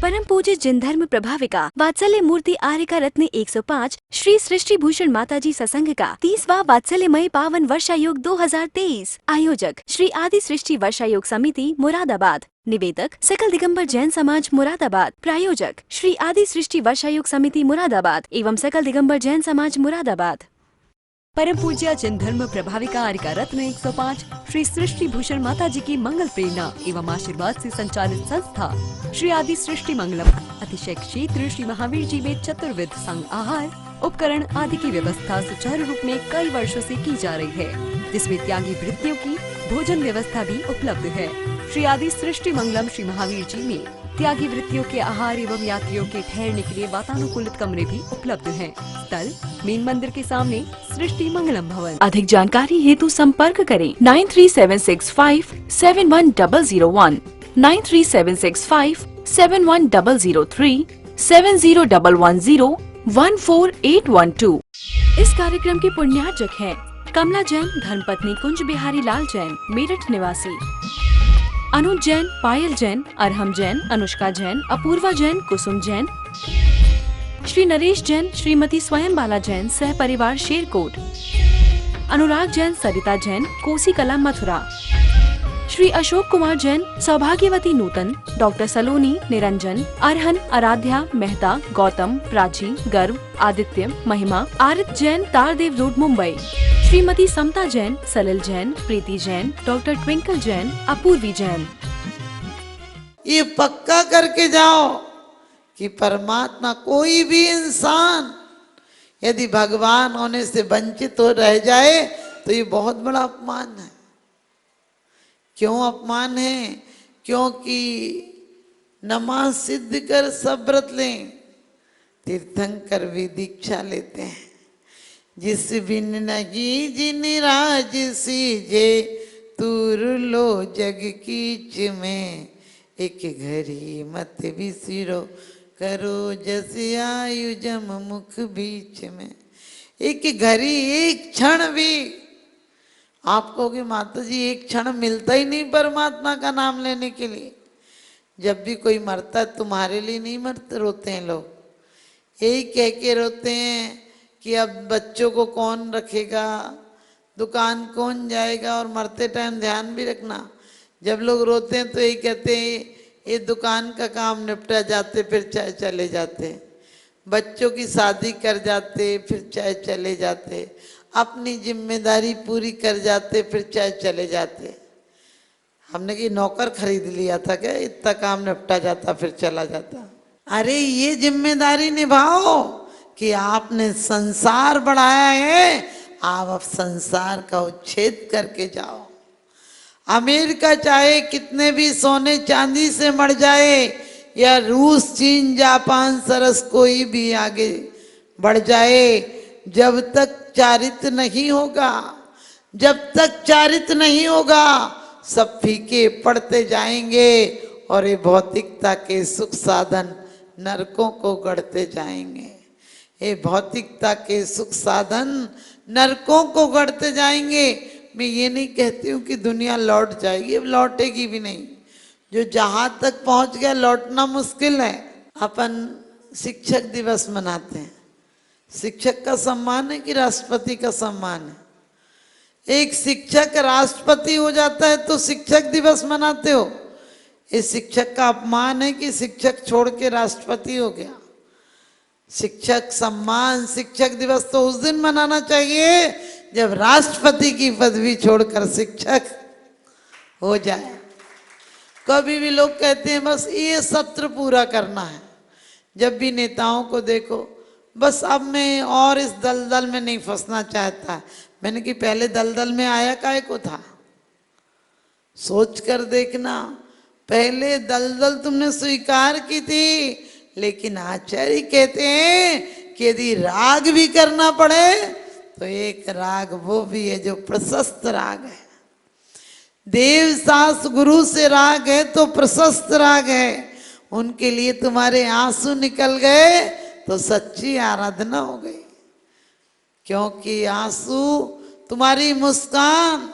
परम पूज्य जिन धर्म प्रभाविका वात्सल्य मूर्ति आर्यका रत्न 105 श्री सृष्टि भूषण माताजी सत्संग का 30वां वात्सल्यमय पावन वर्षायोग 2023। आयोजक श्री आदि सृष्टि वर्षायोग समिति मुरादाबाद। निवेदक सकल दिगंबर जैन समाज मुरादाबाद। प्रायोजक श्री आदि सृष्टि वर्षायोग समिति मुरादाबाद एवं सकल दिगंबर जैन समाज मुरादाबाद। परम पूज्य जिन धर्म प्रभाविका आर्यका रत्न 105 श्री सृष्टि भूषण माता जी की मंगल प्रेरणा एवं आशीर्वाद से संचालित संस्था श्री आदि सृष्टि मंगलम अतिशय क्षेत्र श्री महावीर जी में चतुर्विध संग आहार उपकरण आदि की व्यवस्था सुचारू रूप में कई वर्षों से की जा रही है, जिसमें त्यागी वृत्तियों की भोजन व्यवस्था भी उपलब्ध है। श्री आदि सृष्टि मंगलम श्री महावीर जी में त्यागी वृत्तियों के आहार एवं यात्रियों के ठहरने के लिए वातानुकूलित कमरे भी उपलब्ध हैं। स्थल मेन मंदिर के सामने सृष्टि मंगलम भवन। अधिक जानकारी हेतु संपर्क करें 9376571001, 9376571003, 7011014812। इस कार्यक्रम के पुण्यार्जक हैं कमला जैन धर्मपत्नी कुंज बिहारी लाल जैन मेरठ निवासी, अनुज जैन, पायल जैन, अरहम जैन, अनुष्का जैन, अपूर्वा जैन, कुसुम जैन, श्री नरेश जैन, श्रीमती स्वयं बाला जैन सह परिवार शेरकोट, अनुराग जैन, सरिता जैन, कोसी कला मथुरा, श्री अशोक कुमार जैन, सौभाग्यवती नूतन, डॉक्टर सलोनी, निरंजन, अरहन, आराध्या, मेहता, गौतम, प्राची, गर्व, आदित्य, महिमा, आरित जैन, तारदेव रोड मुंबई, श्रीमती समता जैन, सलिल जैन, प्रीति जैन, डॉक्टर ट्विंकल जैन, अपूर्वी जैन। ये पक्का करके जाओ कि परमात्मा कोई भी इंसान यदि भगवान होने से वंचित हो रह जाए तो ये बहुत बड़ा अपमान है। क्यों अपमान है? क्योंकि नमाज सिद्ध कर सब व्रत लें, तीर्थंकर भी दीक्षा लेते हैं। जिस बिन नहीं जिन राज सीजे तुर लो जग कीच में, एक घड़ी मत बिसरो करो जस आयु जम मुख बीच में। एक घड़ी एक क्षण भी आप कहोगे माता जी एक क्षण मिलता ही नहीं परमात्मा का नाम लेने के लिए। जब भी कोई मरता है तुम्हारे लिए नहीं मरते, रोते हैं लोग, यही कह के रोते हैं कि अब बच्चों को कौन रखेगा, दुकान कौन जाएगा। और मरते टाइम ध्यान भी रखना, जब लोग रोते हैं तो यही कहते हैं ये दुकान का काम निपटा जाते फिर चाहे चले जाते, बच्चों की शादी कर जाते फिर चाहे चले जाते, अपनी जिम्मेदारी पूरी कर जाते फिर चाहे चले जाते। हमने कि नौकर खरीद लिया था क्या, इतना काम निपटा जाता फिर चला जाता। अरे ये जिम्मेदारी निभाओ कि आपने संसार बढ़ाया है, आप अब संसार का उच्छेद करके जाओ। अमेरिका चाहे कितने भी सोने चांदी से मर जाए, या रूस, चीन, जापान, सरस कोई भी आगे बढ़ जाए, जब तक चारित्र नहीं होगा, जब तक चारित्र नहीं होगा सब फीके पड़ते जाएंगे और ये भौतिकता के सुख साधन नरकों को गढ़ते जाएंगे। ये भौतिकता के सुख साधन नरकों को गढ़ते जाएंगे। मैं ये नहीं कहती हूँ कि दुनिया लौट जाएगी, अब लौटेगी भी नहीं। जो जहाँ तक पहुँच गया लौटना मुश्किल है। अपन शिक्षक दिवस मनाते हैं, शिक्षक का सम्मान है कि राष्ट्रपति का सम्मान है? एक शिक्षक राष्ट्रपति हो जाता है तो शिक्षक दिवस मनाते हो। इस शिक्षक का अपमान है कि शिक्षक छोड़ के राष्ट्रपति हो गया। शिक्षक सम्मान, शिक्षक दिवस तो उस दिन मनाना चाहिए जब राष्ट्रपति की पदवी छोड़कर शिक्षक हो जाए। कभी भी लोग कहते हैं बस ये सत्र पूरा करना है। जब भी नेताओं को देखो बस अब मैं और इस दलदल में नहीं फंसना चाहता। मैंने कि पहले दलदल में आया काहे को था? सोच कर देखना, पहले दलदल तुमने स्वीकार की थी, लेकिन आचार्य कहते हैं कि यदि राग भी करना पड़े तो एक राग वो भी है जो प्रशस्त राग है। देव सास गुरु से राग है तो प्रशस्त राग है। उनके लिए तुम्हारे आंसू निकल गए तो सच्ची आराधना हो गई, क्योंकि आंसू, तुम्हारी मुस्कान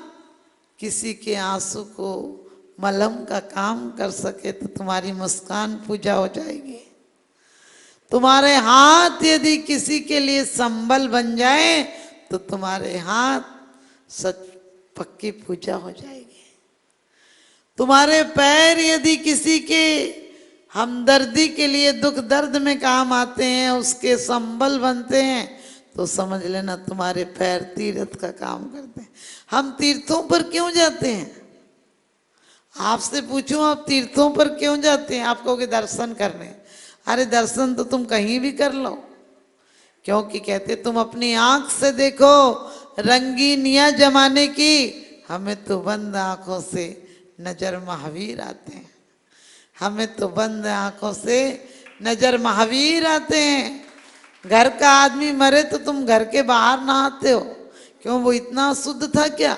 किसी के आंसू को मलहम का काम कर सके तो तुम्हारी मुस्कान पूजा हो जाएगी। तुम्हारे हाथ यदि किसी के लिए संबल बन जाए तो तुम्हारे हाथ सच पक्की पूजा हो जाएगी। तुम्हारे पैर यदि किसी के हमदर्दी के लिए दुख दर्द में काम आते हैं, उसके संबल बनते हैं, तो समझ लेना तुम्हारे पैर तीर्थ का काम करते हैं। हम तीर्थों पर क्यों जाते हैं? आपसे पूछूं आप तीर्थों पर क्यों जाते हैं? आप कहोगे दर्शन करने। अरे दर्शन तो तुम कहीं भी कर लो, क्योंकि कहते तुम अपनी आंख से देखो रंगीनिया जमाने की, हमें तो बंद आंखों से नजर महावीर आते हैं। हमें तो बंद आंखों से नजर महावीर आते हैं। घर का आदमी मरे तो तुम घर के बाहर नहाते हो, क्यों? वो इतना शुद्ध था क्या?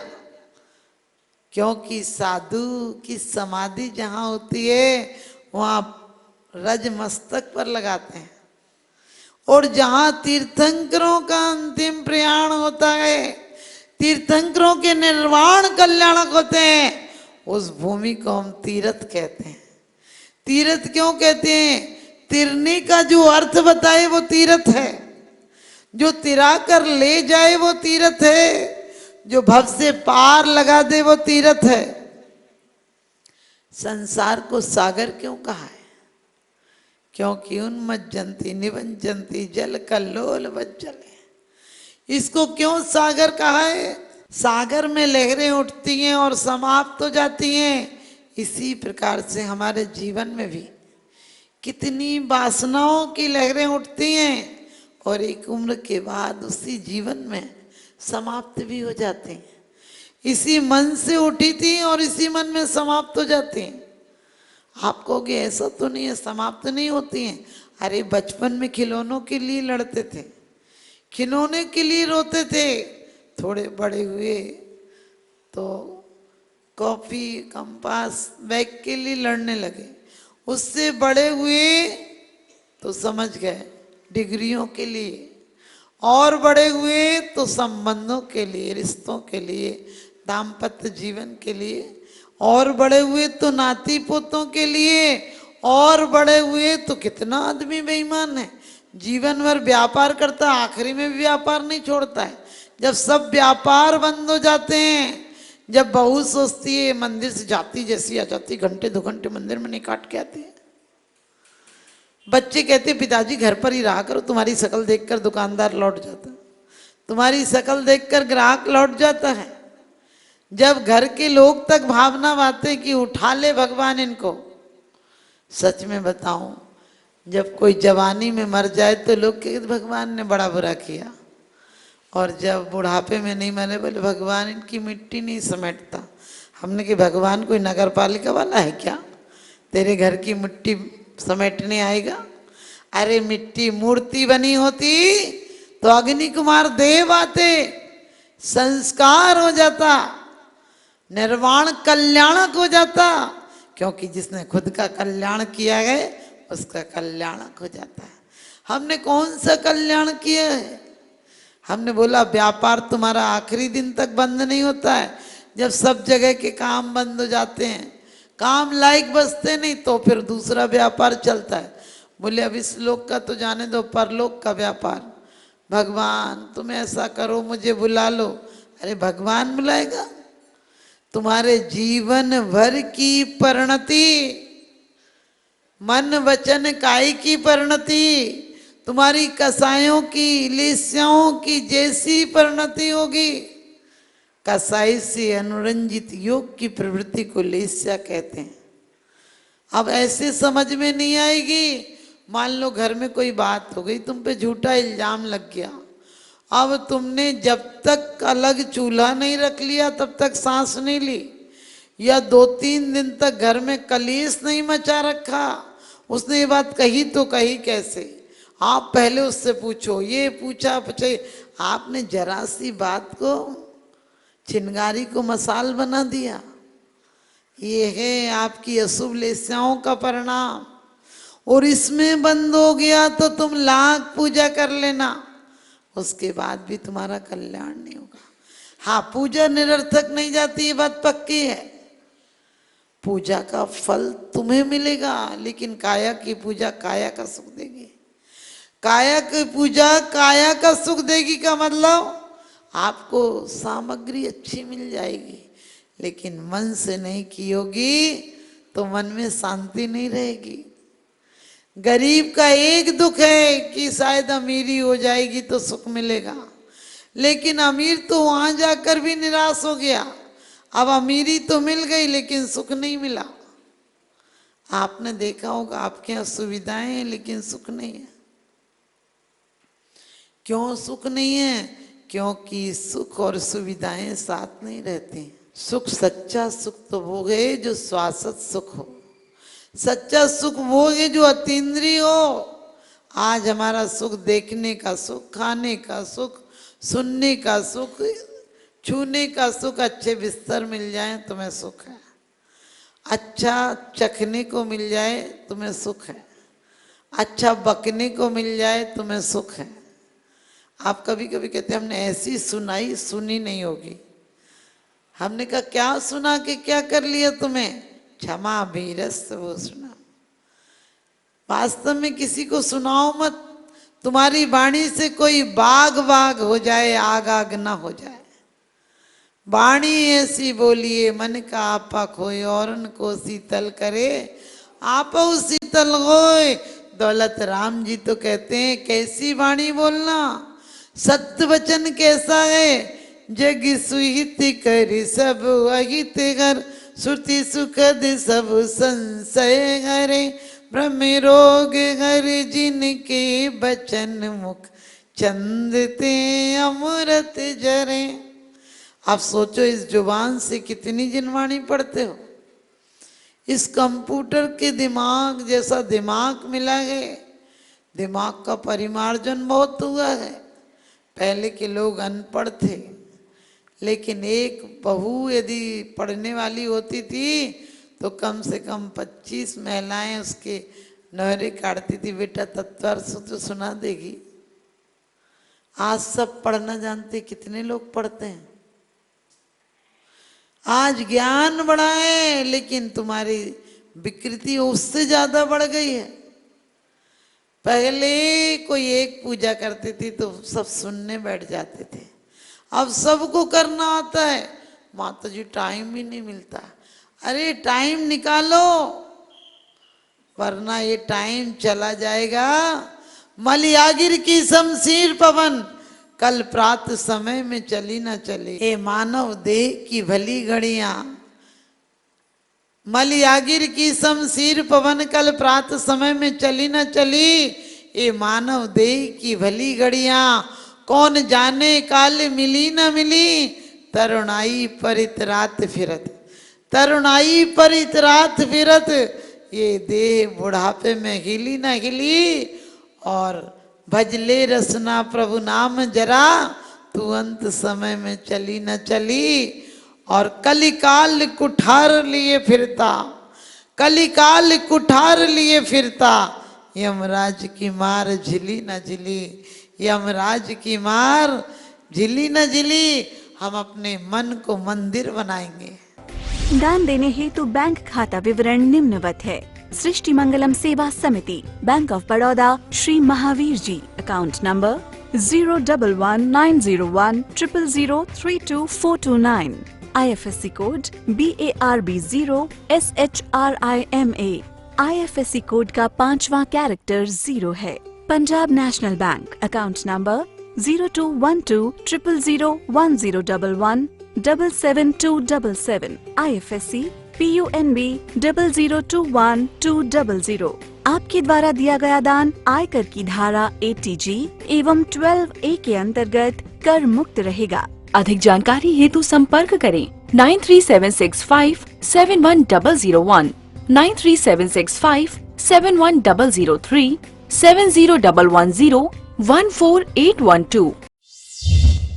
क्योंकि साधु की समाधि जहां होती है वहां रज मस्तक पर लगाते हैं, और जहां तीर्थंकरों का अंतिम प्रयाण होता है, तीर्थंकरों के निर्वाण कल्याणक होते हैं, उस भूमि को हम तीर्थ कहते हैं। तीर्थ क्यों कहते हैं? तिरनी का जो अर्थ बताए वो तीर्थ है, जो तिरा कर ले जाए वो तीर्थ है, जो भव से पार लगा दे वो तीर्थ है। संसार को सागर क्यों कहा है? क्योंकि उन्मज्जन्ति निवज्जन्ति जल कल्लोल वज्जले। इसको क्यों सागर कहा है? सागर में लहरें उठती हैं और समाप्त हो जाती हैं। इसी प्रकार से हमारे जीवन में भी कितनी वासनाओं की लहरें उठती हैं और एक उम्र के बाद उसी जीवन में समाप्त भी हो जाती हैं। इसी मन से उठी थी और इसी मन में समाप्त हो जाती हैं। आप कहोगे ऐसा तो नहीं है, समाप्त नहीं होती हैं। अरे बचपन में खिलौनों के लिए लड़ते थे, खिलौने के लिए रोते थे, थोड़े बड़े हुए तो कॉपी कंपास बैग के लिए लड़ने लगे, उससे बड़े हुए तो समझ गए डिग्रियों के लिए, और बड़े हुए तो संबंधों के लिए, रिश्तों के लिए, दाम्पत्य जीवन के लिए, और बड़े हुए तो नाती पोतों के लिए, और बड़े हुए तो कितना आदमी बेईमान है, जीवन भर व्यापार करता, आखिरी में भी व्यापार नहीं छोड़ता है। जब सब व्यापार बंद हो जाते हैं, जब बहू सोचती है मंदिर से जाती जैसी आ जाती, घंटे 2 घंटे मंदिर में नहीं काट के आती है। बच्चे कहते पिताजी घर पर ही रहा करो, तुम्हारी शक्ल देखकर दुकानदार लौट जाता है, तुम्हारी शक्ल देखकर ग्राहक लौट जाता है। जब घर के लोग तक भावना बातें कि उठा ले भगवान इनको, सच में बताऊं जब कोई जवानी में मर जाए तो लोग कहते भगवान ने बड़ा बुरा किया, और जब बुढ़ापे में नहीं मरे बोले भगवान इनकी मिट्टी नहीं समेटता। हमने कि भगवान कोई नगर पालिका वाला है क्या, तेरे घर की मिट्टी समेटने आएगा? अरे मिट्टी मूर्ति बनी होती तो अग्नि कुमार देव आते, संस्कार हो जाता, निर्वाण कल्याणक हो जाता, क्योंकि जिसने खुद का कल्याण किया है उसका कल्याणक हो जाता है। हमने कौन सा कल्याण किया है? हमने बोला व्यापार तुम्हारा आखिरी दिन तक बंद नहीं होता है, जब सब जगह के काम बंद हो जाते हैं, काम लायक बचते नहीं तो फिर दूसरा व्यापार चलता है। बोले अब इस लोक का तो जाने दो, परलोक का व्यापार, भगवान तुम ऐसा करो मुझे बुला लो। अरे भगवान बुलाएगा? तुम्हारे जीवन भर की परिणति, मन वचन काई की परिणति, तुम्हारी कसायों की लेस्याओं की जैसी परिणति होगी। कसाई से अनुरंजित योग की प्रवृत्ति को लेस्या कहते हैं। अब ऐसे समझ में नहीं आएगी। मान लो घर में कोई बात हो गई, तुम पे झूठा इल्जाम लग गया, अब तुमने जब तक अलग चूल्हा नहीं रख लिया तब तक सांस नहीं ली, या 2-3 दिन तक घर में कलेश नहीं मचा रखा, उसने ये बात कही तो कही कैसे? आप पहले उससे पूछो, ये पूछा पूछे, आपने जरा सी बात को चिंगारी को मसाल बना दिया। ये है आपकी अशुभ लेस्याओं का परिणाम। और इसमें बंद हो गया तो तुम लाख पूजा कर लेना, उसके बाद भी तुम्हारा कल्याण नहीं होगा। हाँ, पूजा निरर्थक नहीं जाती, ये बात पक्की है। पूजा का फल तुम्हें मिलेगा, लेकिन काया की पूजा काया का सुख देगी। काया की पूजा काया का सुख देगी का मतलब आपको सामग्री अच्छी मिल जाएगी, लेकिन मन से नहीं की होगी तो मन में शांति नहीं रहेगी। गरीब का एक दुख है कि शायद अमीरी हो जाएगी तो सुख मिलेगा, लेकिन अमीर तो वहां जाकर भी निराश हो गया। अब अमीरी तो मिल गई लेकिन सुख नहीं मिला। आपने देखा होगा आपके यहाँ सुविधाएं हैं लेकिन सुख नहीं है। क्यों सुख नहीं है? क्योंकि सुख और सुविधाएं साथ नहीं रहती। सुख, सच्चा सुख तो वो है जो शाश्वत सुख हो। सच्चा सुख वो है जो अतीन्द्रिय हो। आज हमारा सुख देखने का सुख, खाने का सुख, सुनने का सुख, छूने का सुख, अच्छे बिस्तर मिल जाए तुम्हें सुख है, अच्छा चखने को मिल जाए तुम्हें सुख है, अच्छा बकने को मिल जाए तुम्हें सुख है। आप कभी कभी कहते हैं हमने ऐसी सुनाई सुनी नहीं होगी। हमने कहा क्या सुना के क्या कर लिया तुम्हें? क्षमा भीरस वो सुना। वास्तव में किसी को सुनाओ मत, तुम्हारी वाणी से कोई बाग बाग हो जाए, आग आग ना हो जाए। वाणी ऐसी बोलिए मन का आपा खोए, औरन को शीतल करे आपा शीतल होए। दौलत राम जी तो कहते हैं कैसी वाणी बोलना, सत्य वचन कैसा है। जग सुहित कर सब अहित कर, श्रुति सुखद सब संशय हरे। ब्रह्म रोग हर जिनके बचन मुख, चंदते अमृत जरे। आप सोचो इस जुबान से कितनी जिनवाणी पढ़ते हो। इस कंप्यूटर के दिमाग जैसा दिमाग मिला है। दिमाग का परिमार्जन बहुत हुआ है। पहले के लोग अनपढ़ थे, लेकिन एक बहू यदि पढ़ने वाली होती थी तो कम से कम 25 महिलाएं उसके नहरे काटती थी। बेटा तत्वार सूत्र सुना देगी। आज सब पढ़ना जानते, कितने लोग पढ़ते हैं। आज ज्ञान बढ़ा है लेकिन तुम्हारी विकृति उससे ज्यादा बढ़ गई है। पहले कोई एक पूजा करती थी तो सब सुनने बैठ जाते थे, अब सबको करना आता है। माता जी टाइम भी नहीं मिलता। अरे टाइम निकालो, वरना ये टाइम चला जाएगा। मलियागिर की शमशीर पवन, कल प्रात समय में चली न चले। ए मानव देह की भली घड़ियां, मलियागिर की शमशीर पवन, कल प्रात समय में चली न चली। ए मानव देह की भली घड़ियां, कौन जाने काल मिली न मिली। तरुणाई परित रात फिरत, तरुणाई परित रात फिरत। ये देह बुढ़ापे में हिली न हिली। और भजले रसना प्रभु नाम जरा, तू अंत समय में चली न चली। और कलिकाल कुठार लिए फिरता, कलिकाल कुठार लिए फिरता। यमराज की मार झिली न झिली, यमराज की मार झिली न झिली। हम अपने मन को मंदिर बनाएंगे। दान देने हेतु बैंक खाता विवरण निम्नवत है। सृष्टि Mangalam Seva Samiti, bank of Baroda, Shri Mahavir ji, account number 011901000322429, IFSC code BARB0 SHRIMA। IFSC code का 5वां कैरेक्टर 0 है। Punjab national bank, account number 0212000111 77277, IFSC PUNB 0021200। आपके द्वारा दिया गया दान आयकर की धारा 80G एवं 12A के अंतर्गत कर मुक्त रहेगा। अधिक जानकारी हेतु संपर्क करें 9376571001, 9376571003, 7011014812।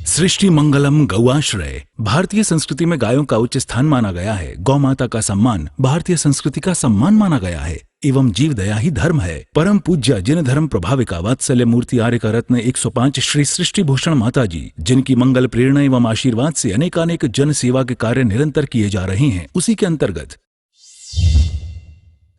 सृष्टि मंगलम गौआश्रय। भारतीय संस्कृति में गायों का उच्च स्थान माना गया है। गौ माता का सम्मान भारतीय संस्कृति का सम्मान माना गया है एवं जीव दया ही धर्म है। परम पूज्य जिन धर्म प्रभाविका वात्सल्य मूर्ति आर्य रत्न 105 श्री सृष्टि भूषण माता जी, जिनकी मंगल प्रेरणा एवं आशीर्वाद से अनेकानेक जन सेवा के कार्य निरंतर किए जा रहे हैं, उसी के अंतर्गत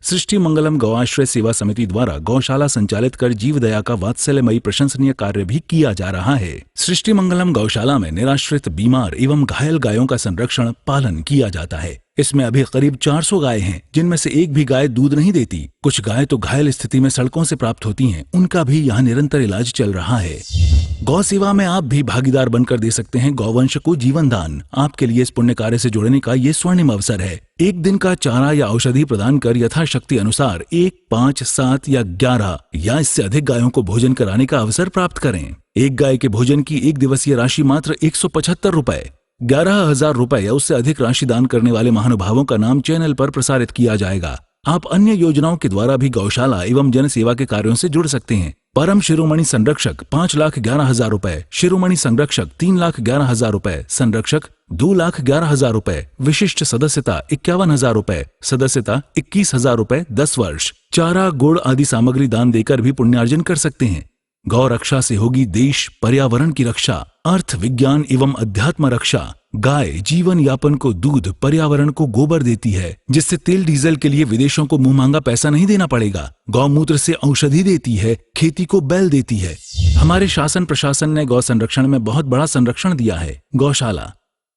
सृष्टि मंगलम गौआश्रय सेवा समिति द्वारा गौशाला संचालित कर जीव दया का वात्सल्यमयी प्रशंसनीय कार्य भी किया जा रहा है। सृष्टि मंगलम गौशाला में निराश्रित, बीमार एवं घायल गायों का संरक्षण, पालन किया जाता है। इसमें अभी करीब 400 गाय हैं, जिनमें से एक भी गाय दूध नहीं देती। कुछ गाय तो घायल स्थिति में सड़कों से प्राप्त होती हैं, उनका भी यहाँ निरंतर इलाज चल रहा है। गौ सेवा में आप भी भागीदार बनकर दे सकते हैं गौवंश को जीवन दान। आपके लिए इस पुण्य कार्य से जुड़ने का ये स्वर्णिम अवसर है। एक दिन का चारा या औषधि प्रदान कर यथाशक्ति अनुसार 1, 5, 7 या 11 या इससे अधिक गायों को भोजन कराने का अवसर प्राप्त करें। एक गाय के भोजन की एक दिवसीय राशि मात्र 175 रुपए। 11,000 रुपए या उससे अधिक राशि दान करने वाले महानुभावों का नाम चैनल पर प्रसारित किया जाएगा। आप अन्य योजनाओं के द्वारा भी गौशाला एवं जन सेवा के कार्यों से जुड़ सकते हैं। परम शिरोमणि संरक्षक 5,11,000 रुपए, शिरोमणि संरक्षक 3,11,000 रुपए, संरक्षक 2,11,000 रुपए, विशिष्ट सदस्यता 51,000 रुपए, सदस्यता 21,000 रुपए 10 वर्ष। चारा, गुड़ आदि सामग्री दान देकर भी पुण्यार्जन कर सकते हैं। गौ रक्षा से होगी देश पर्यावरण की रक्षा, अर्थ, विज्ञान एवं अध्यात्म रक्षा। गाय जीवन यापन को दूध, पर्यावरण को गोबर देती है, जिससे तेल डीजल के लिए विदेशों को मुंह मांगा पैसा नहीं देना पड़ेगा। गौमूत्र से औषधि देती है, खेती को बैल देती है। हमारे शासन प्रशासन ने गौ संरक्षण में बहुत बड़ा संरक्षण दिया है। गौशाला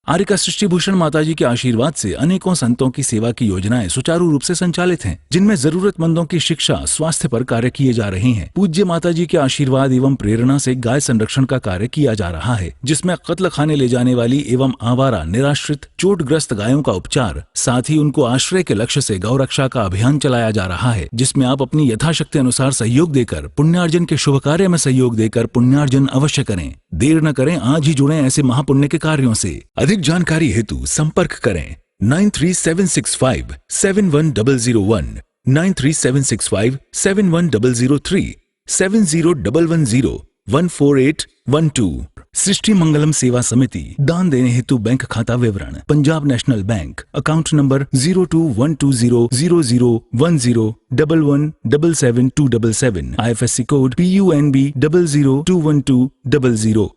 आर्यका सृष्टि भूषण माताजी के आशीर्वाद से अनेकों संतों की सेवा की योजनाएं सुचारू रूप से संचालित हैं, जिनमें जरूरतमंदों की शिक्षा, स्वास्थ्य पर कार्य किए जा रहे हैं। पूज्य माताजी के आशीर्वाद एवं प्रेरणा से गाय संरक्षण का कार्य किया जा रहा है, जिसमें कत्ल खाने ले जाने वाली एवं आवारा, निराश्रित, चोटग्रस्त गायों का उपचार, साथ ही उनको आश्रय के लक्ष्य से गौ रक्षा का अभियान चलाया जा रहा है, जिसमें आप अपनी यथाशक्ति अनुसार सहयोग देकर पुण्यार्जन के शुभ कार्य में सहयोग देकर पुण्यार्जन अवश्य करें। देर न करें, आज ही जुड़ें ऐसे महापुण्य के कार्यों से। अधिक जानकारी हेतु संपर्क करें 9376571001, 9376571003, 7011014812। सृष्टि मंगलम सेवा समिति। दान देने हेतु बैंक खाता विवरण: Punjab national bank, account number 02120000117777, IFSC code PUNB 0021200।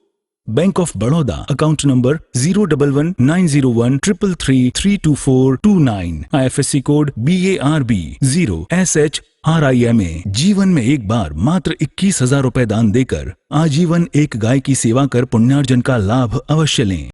Bank of Baroda, account number 0119013332429, IFSC code BARB 0SHRIMA। जीवन में एक बार मात्र 21,000 रुपए दान देकर आजीवन एक गाय की सेवा कर पुण्यार्जन का लाभ अवश्य लें।